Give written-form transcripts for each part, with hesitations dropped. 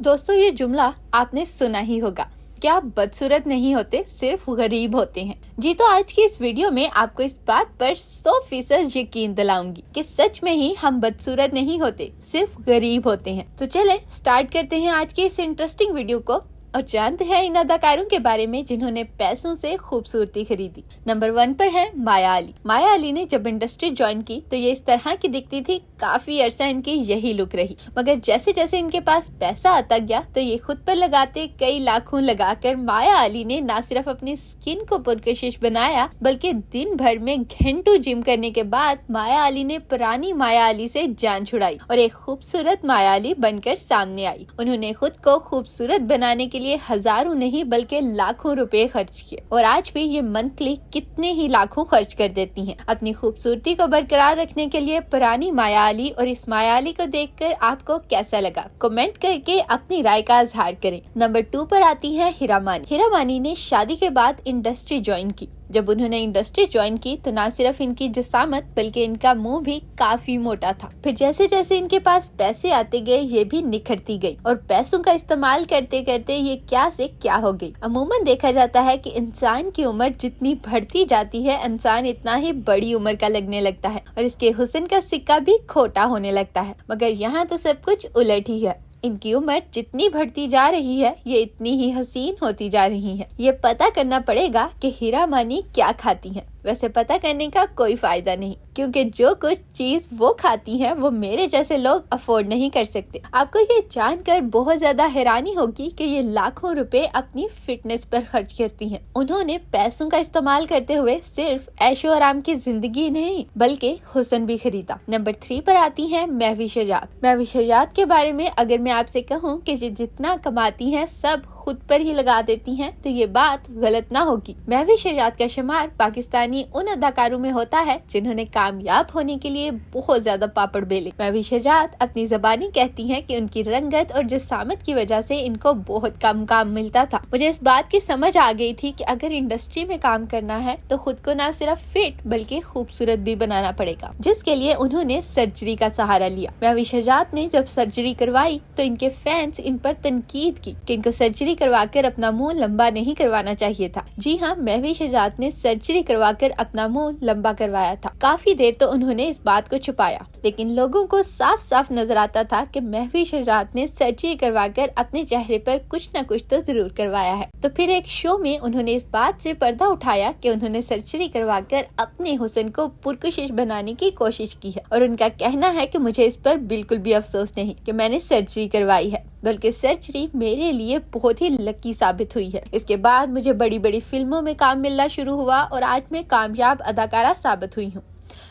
दोस्तों, ये जुमला आपने सुना ही होगा कि आप बदसूरत नहीं होते, सिर्फ गरीब होते हैं। जी तो आज की इस वीडियो में आपको इस बात पर 100% यकीन दिलाऊंगी कि सच में ही हम बदसूरत नहीं होते, सिर्फ गरीब होते हैं। तो चलें स्टार्ट करते हैं आज के इस इंटरेस्टिंग वीडियो को और जानते हैं इन अदाकारों के बारे में जिन्होंने पैसों से खूबसूरती खरीदी। नंबर 1 पर है माया अली। माया अली ने जब इंडस्ट्री ज्वाइन की तो ये इस तरह की दिखती थी, काफी अरसा इनकी यही लुक रही, मगर जैसे जैसे इनके पास पैसा आता गया तो ये खुद पर लगाते कई लाखों लगाकर माया अली ने न सिर्फ अपनी स्किन को पुरकशिश बनाया बल्कि दिन भर में घंटों जिम करने के बाद माया अली ने पुरानी माया अली से जान छुड़ाई और एक खूबसूरत माया अली बनकर सामने आई। उन्होंने खुद को खूबसूरत बनाने के लिए हजारों नहीं बल्कि लाखों रुपए खर्च किए और आज भी ये मंथली कितने ही लाखों खर्च कर देती हैं अपनी खूबसूरती को बरकरार रखने के लिए। पुरानी माया अली और इस माया अली को देखकर आपको कैसा लगा, कमेंट करके अपनी राय का इजहार करें। नंबर 2 पर आती है हीरा मानी। हीरा मानी ने शादी के बाद इंडस्ट्री ज्वाइन की। जब उन्होंने इंडस्ट्री ज्वाइन की तो न सिर्फ इनकी जिस्सामत बल्कि इनका मुंह भी काफी मोटा था। फिर जैसे जैसे इनके पास पैसे आते गए ये भी निखरती गई और पैसों का इस्तेमाल करते करते ये क्या से क्या हो गई। अमूमन देखा जाता है कि इंसान की उम्र जितनी बढ़ती जाती है इंसान इतना ही बड़ी उम्र का लगने लगता है और इसके हुस्न का सिक्का भी खोटा होने लगता है, मगर यहाँ तो सब कुछ उलट ही है। इनकी उम्र जितनी बढ़ती जा रही है ये इतनी ही हसीन होती जा रही है। ये पता करना पड़ेगा कि हीरा मानी क्या खाती हैं। वैसे पता करने का कोई फायदा नहीं क्योंकि जो कुछ चीज वो खाती हैं वो मेरे जैसे लोग अफोर्ड नहीं कर सकते। आपको ये जानकर बहुत ज्यादा हैरानी होगी कि ये लाखों रुपए अपनी फिटनेस पर खर्च करती हैं। उन्होंने पैसों का इस्तेमाल करते हुए सिर्फ ऐशो आराम की जिंदगी नहीं बल्कि हुस्न भी खरीदा। नंबर 3 पर आती है महवी शजात। महवी शजात के बारे में अगर मैं आपसे कहूँ कि जितना कमाती हैं सब खुद पर ही लगा देती हैं तो ये बात गलत ना होगी। महवी शजात का शुमार पाकिस्तानी उन अदाकारों में होता है जिन्होंने कामयाब होने के लिए बहुत ज्यादा पापड़ बेले। महवी शजात अपनी ज़बानी कहती हैं कि उनकी रंगत और जिस्सामत की वजह से इनको बहुत कम काम मिलता था। मुझे इस बात की समझ आ गई थी कि अगर इंडस्ट्री में काम करना है तो खुद को न सिर्फ फिट बल्कि खूबसूरत भी बनाना पड़ेगा, जिसके लिए उन्होंने सर्जरी का सहारा लिया। महवी शजात ने जब सर्जरी करवाई तो इनके फैंस इन पर तनकीद की कि इनको सर्जरी करवाकर अपना मुंह लंबा नहीं करवाना चाहिए था। जी हाँ, महवी शजात ने सर्जरी करवाकर अपना मुंह लंबा करवाया था। काफी देर तो उन्होंने इस बात को छुपाया लेकिन लोगों को साफ साफ नजर आता था कि महवी शजात ने सर्जरी करवाकर अपने चेहरे पर कुछ न कुछ तो जरूर करवाया है। तो फिर एक शो में उन्होंने इस बात से पर्दा उठाया कि उन्होंने सर्जरी करवाकर अपने हुस्न को पुरकशिश बनाने की कोशिश की है और उनका कहना है कि मुझे इस पर बिल्कुल भी अफसोस नहीं कि मैंने सर्जरी करवाई है, बल्कि सर्जरी मेरे लिए बहुत ही लकी साबित हुई है। इसके बाद मुझे बड़ी बड़ी फिल्मों में काम मिलना शुरू हुआ और आज मैं कामयाब अदाकारा साबित हुई हूँ।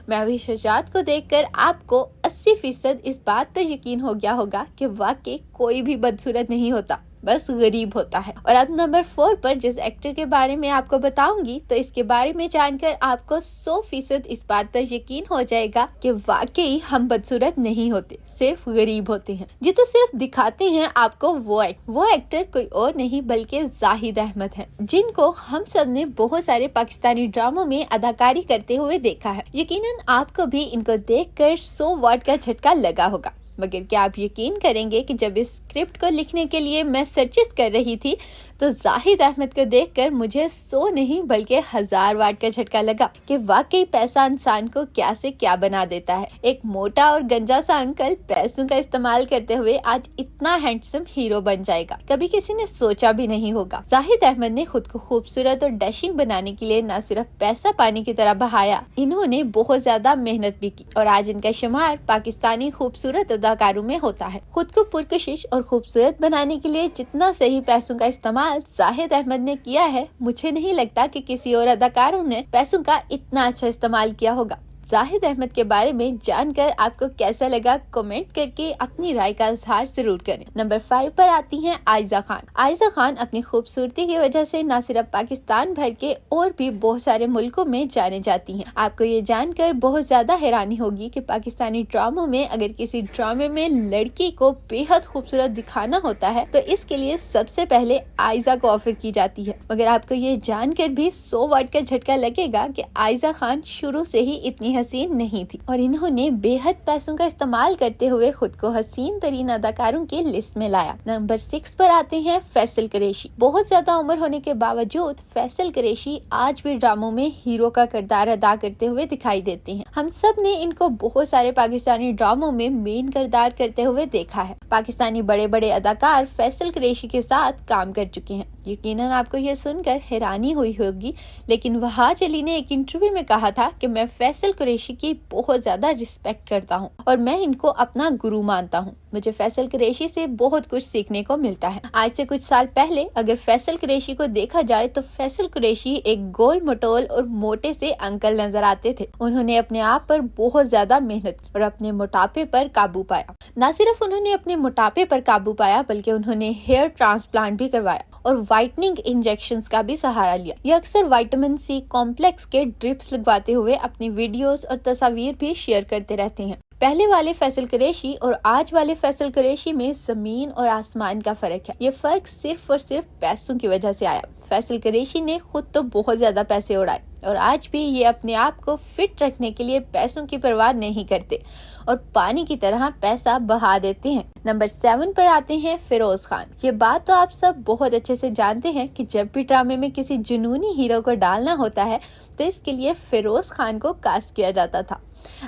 महवी शजात को देखकर आपको 80% इस बात पर यकीन हो गया होगा कि वाकई कोई भी बदसूरत नहीं होता, बस गरीब होता है। और अब नंबर 4 पर जिस एक्टर के बारे में आपको बताऊंगी तो इसके बारे में जानकर आपको 100% इस बात पर यकीन हो जाएगा कि वाकई हम बदसूरत नहीं होते, सिर्फ गरीब होते हैं। जी तो सिर्फ दिखाते हैं आपको वो एक्टर कोई और नहीं बल्कि जाहिद अहमद है, जिनको हम सब ने बहुत सारे पाकिस्तानी ड्रामों में अदाकारी करते हुए देखा है। यकीनन आपको भी इनको देखकर 100 वाट का झटका लगा होगा, मगर क्या आप यकीन करेंगे कि जब इस स्क्रिप्ट को लिखने के लिए मैं सर्चेस कर रही थी तो जाहिद अहमद को देखकर मुझे 100 नहीं बल्कि 1000 वाट का झटका लगा कि वाकई पैसा इंसान को क्या से क्या बना देता है। एक मोटा और गंजा सा अंकल पैसों का इस्तेमाल करते हुए आज इतना हैंडसम हीरो बन जाएगा, कभी किसी ने सोचा भी नहीं होगा। जाहिद अहमद ने खुद को खूबसूरत और डैशिंग बनाने के लिए न सिर्फ पैसा पानी की तरह बहाया, इन्होंने बहुत ज्यादा मेहनत भी की और आज इनका शुमार पाकिस्तानी खूबसूरत अदाकारों में होता है। खुद को पुरकशिश और खूबसूरत बनाने के लिए जितना सही पैसों का इस्तेमाल जाहिद अहमद ने किया है, मुझे नहीं लगता कि किसी और अदाकारों ने पैसों का इतना अच्छा इस्तेमाल किया होगा। जाहिद अहमद के बारे में जानकर आपको कैसा लगा, कमेंट करके अपनी राय का इजहार जरूर करें। नंबर 5 पर आती हैं आयजा खान। आयजा खान अपनी खूबसूरती की वजह से न सिर्फ पाकिस्तान भर के और भी बहुत सारे मुल्कों में जाने जाती हैं। आपको ये जानकर बहुत ज्यादा हैरानी होगी कि पाकिस्तानी ड्रामों में अगर किसी ड्रामे में लड़की को बेहद खूबसूरत दिखाना होता है तो इसके लिए सबसे पहले आयजा को ऑफर की जाती है। मगर आपको ये जानकर भी 100 वाट का झटका लगेगा कि आयजा खान शुरू से ही इतनी हसीन नहीं थी और इन्होंने बेहद पैसों का इस्तेमाल करते हुए खुद को हसीन तरीन अदाकारों की लिस्ट में लाया। नंबर 6 पर आते हैं फैसल कुरैशी। बहुत ज्यादा उम्र होने के बावजूद फैसल कुरैशी आज भी ड्रामों में हीरो का किरदार अदा करते हुए दिखाई देते हैं। हम सब ने इनको बहुत सारे पाकिस्तानी ड्रामों में मेन किरदार करते हुए देखा है। पाकिस्तानी बड़े बड़े अदाकार फैसल कुरैशी के साथ काम कर चुके हैं। यकीनन आपको ये सुनकर हैरानी हुई होगी, लेकिन वहाज अली ने एक इंटरव्यू में कहा था कि मैं फैसल कुरैशी की बहुत ज्यादा रिस्पेक्ट करता हूँ और मैं इनको अपना गुरु मानता हूँ। मुझे फैसल कुरैशी से बहुत कुछ सीखने को मिलता है। आज से कुछ साल पहले अगर फैसल कुरैशी को देखा जाए तो फैसल कुरैशी एक गोल मटोल और मोटे से अंकल नजर आते थे। उन्होंने अपने आप पर बहुत ज्यादा मेहनत और अपने मोटापे पर काबू पाया। न सिर्फ उन्होंने अपने मोटापे पर काबू पाया बल्कि उन्होंने हेयर ट्रांसप्लांट भी करवाया और वाइटनिंग इंजेक्शंस का भी सहारा लिया। ये अक्सर विटामिन सी कॉम्प्लेक्स के ड्रिप्स लगवाते हुए अपनी वीडियोस और तस्वीर भी शेयर करते रहते हैं। पहले वाले फैसल कुरैशी और आज वाले फैसल कुरैशी में जमीन और आसमान का फर्क है। ये फर्क सिर्फ और सिर्फ पैसों की वजह से आया। फैसल कुरैशी ने खुद तो बहुत ज्यादा पैसे उड़ाए और आज भी ये अपने आप को फिट रखने के लिए पैसों की परवाह नहीं करते और पानी की तरह पैसा बहा देते हैं। नंबर 7 पर आते हैं फिरोज खान। ये बात तो आप सब बहुत अच्छे से जानते हैं कि जब भी ड्रामे में किसी जुनूनी हीरो को डालना होता है तो इसके लिए फिरोज खान को कास्ट किया जाता था।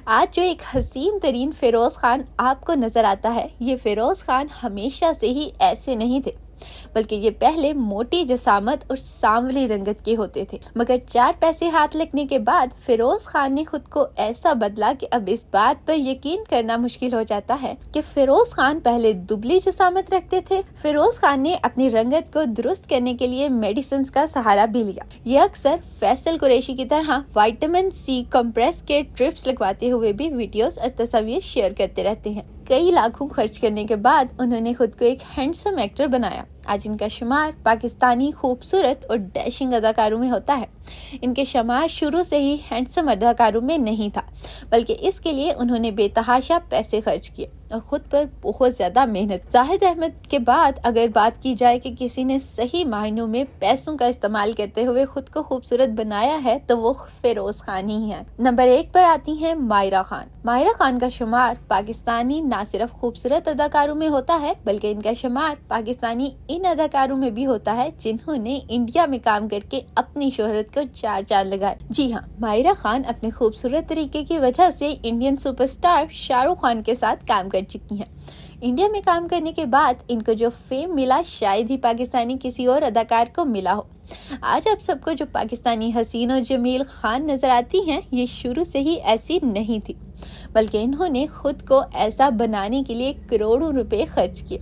आज जो एक हसीन तरीन फिरोज खान आपको नजर आता है, ये फिरोज खान हमेशा से ही ऐसे नहीं थे, बल्कि ये पहले मोटी जसामत और सांवली रंगत के होते थे। मगर 4 पैसे हाथ लगने के बाद फिरोज खान ने खुद को ऐसा बदला कि अब इस बात पर यकीन करना मुश्किल हो जाता है कि फिरोज खान पहले दुबली जसामत रखते थे। फिरोज खान ने अपनी रंगत को दुरुस्त करने के लिए मेडिसिन का सहारा भी लिया। ये अक्सर फैसल कुरैशी की तरह विटामिन सी कंप्रेस के ट्रिप्स लगवाते हुए भी वीडियोस और तस्वीर शेयर करते रहते हैं। कई लाखों खर्च करने के बाद उन्होंने खुद को एक हैंडसम एक्टर बनाया। आज इनका शुमार पाकिस्तानी खूबसूरत और डैशिंग अदाकारों में होता है। इनके शुमार शुरू से ही हैंडसम अदाकारों में नहीं था, बल्कि इसके लिए उन्होंने बेतहाशा पैसे खर्च किए और खुद पर बहुत ज्यादा मेहनत। जाहिद अहमद के बाद अगर बात की जाए कि किसी ने सही मायनों में पैसों का इस्तेमाल करते हुए खुद को खूबसूरत बनाया है तो वो फिरोज खान ही है। नंबर 8 पर आती है मायरा खान। मायरा खान का शुमार पाकिस्तानी न सिर्फ खूबसूरत अदाकारों में होता है बल्कि इनका शुमार पाकिस्तानी इन अदाकारों में भी होता है जिन्होंने इंडिया में काम करके अपनी शोहरत को 4 चांद लगाए। जी हाँ, मायरा खान अपने खूबसूरत तरीके की वजह से इंडियन सुपरस्टार शाहरुख खान के साथ काम कर चुकी हैं। इंडिया में काम करने के बाद इनको जो फेम मिला शायद ही पाकिस्तानी किसी और अदाकार को मिला हो। आज आप सबको जो पाकिस्तानी हसीन और जमील खान नजर आती हैं, ये शुरू से ही ऐसी नहीं थी, बल्कि इन्होंने खुद को ऐसा बनाने के लिए करोड़ों रुपए खर्च किए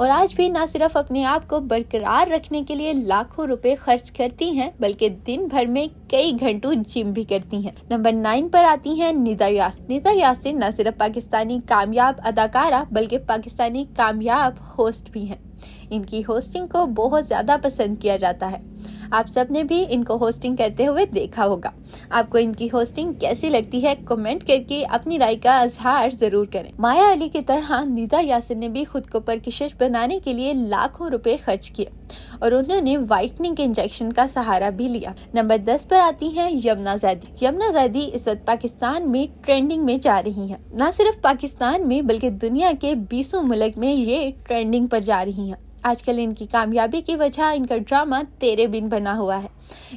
और आज भी न सिर्फ अपने आप को बरकरार रखने के लिए लाखों रुपए खर्च करती हैं, बल्कि दिन भर में कई घंटों जिम भी करती हैं। नंबर 9 पर आती हैं निदा यासिर। निदा यासिर न सिर्फ पाकिस्तानी कामयाब अदाकारा बल्कि पाकिस्तानी कामयाब होस्ट भी हैं। इनकी होस्टिंग को बहुत ज्यादा पसंद किया जाता है। आप सब ने भी इनको होस्टिंग करते हुए देखा होगा। आपको इनकी होस्टिंग कैसी लगती है कमेंट करके अपनी राय का इजहार जरूर करें। माया अली की तरह निदा यासिर ने भी खुद को परकशिश बनाने के लिए लाखों रुपए खर्च किए और उन्होंने वाइटनिंग इंजेक्शन का सहारा भी लिया। नंबर 10 पर आती हैं यमुना जैदी। यमुना जैदी इस वक्त पाकिस्तान में ट्रेंडिंग में जा रही हैं। न सिर्फ पाकिस्तान में बल्कि दुनिया के 20 मुल्क में ये ट्रेंडिंग पर जा रही हैं। आजकल इनकी कामयाबी की वजह इनका ड्रामा तेरे बिन बना हुआ है।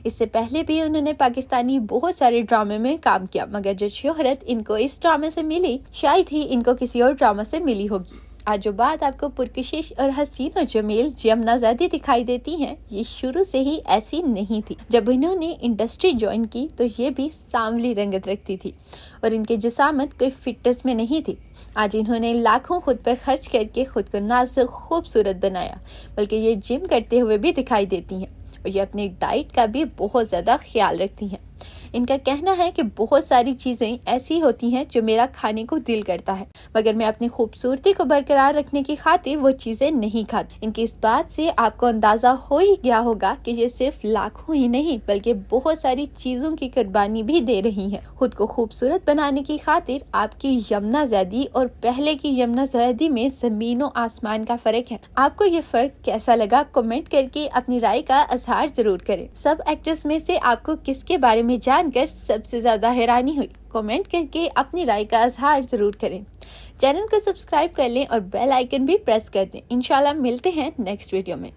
इससे पहले भी उन्होंने पाकिस्तानी बहुत सारे ड्रामे में काम किया, मगर जो शोहरत इनको इस ड्रामे से मिली शायद ही इनको किसी और ड्रामा से मिली होगी। आज जो बात आपको पुरकशिश और हसीन और जमील यमुना जैदी दिखाई देती हैं, ये शुरू से ही ऐसी नहीं थी। जब इन्होंने इंडस्ट्री ज्वाइन की तो ये भी सांवली रंगत रखती थी और इनके जिसामत कोई फिटनेस में नहीं थी। आज इन्होंने लाखों खुद पर खर्च करके खुद को ना सिर्फ खूबसूरत बनाया बल्कि ये जिम करते हुए भी दिखाई देती हैं और ये अपनी डाइट का भी बहुत ज्यादा ख्याल रखती हैं। इनका कहना है कि बहुत सारी चीजें ऐसी होती हैं जो मेरा खाने को दिल करता है, मगर मैं अपनी खूबसूरती को बरकरार रखने की खातिर वो चीजें नहीं खाती। इनकी इस बात से आपको अंदाजा हो ही गया होगा कि ये सिर्फ लाखों ही नहीं बल्कि बहुत सारी चीजों की कुर्बानी भी दे रही हैं। खुद को खूबसूरत बनाने की खातिर आपकी यमुना जैदी और पहले की यमुना जैदी में जमीनों आसमान का फर्क है। आपको ये फर्क कैसा लगा कमेंट करके अपनी राय का इजहार जरूर करें। सब एक्ट्रेस में से आपको किसके बारे में जानकर सबसे ज्यादा हैरानी हुई? कमेंट करके अपनी राय का इजहार जरूर करें। चैनल को सब्सक्राइब कर लें और बेल आइकन भी प्रेस कर दें। इंशाल्लाह मिलते हैं नेक्स्ट वीडियो में।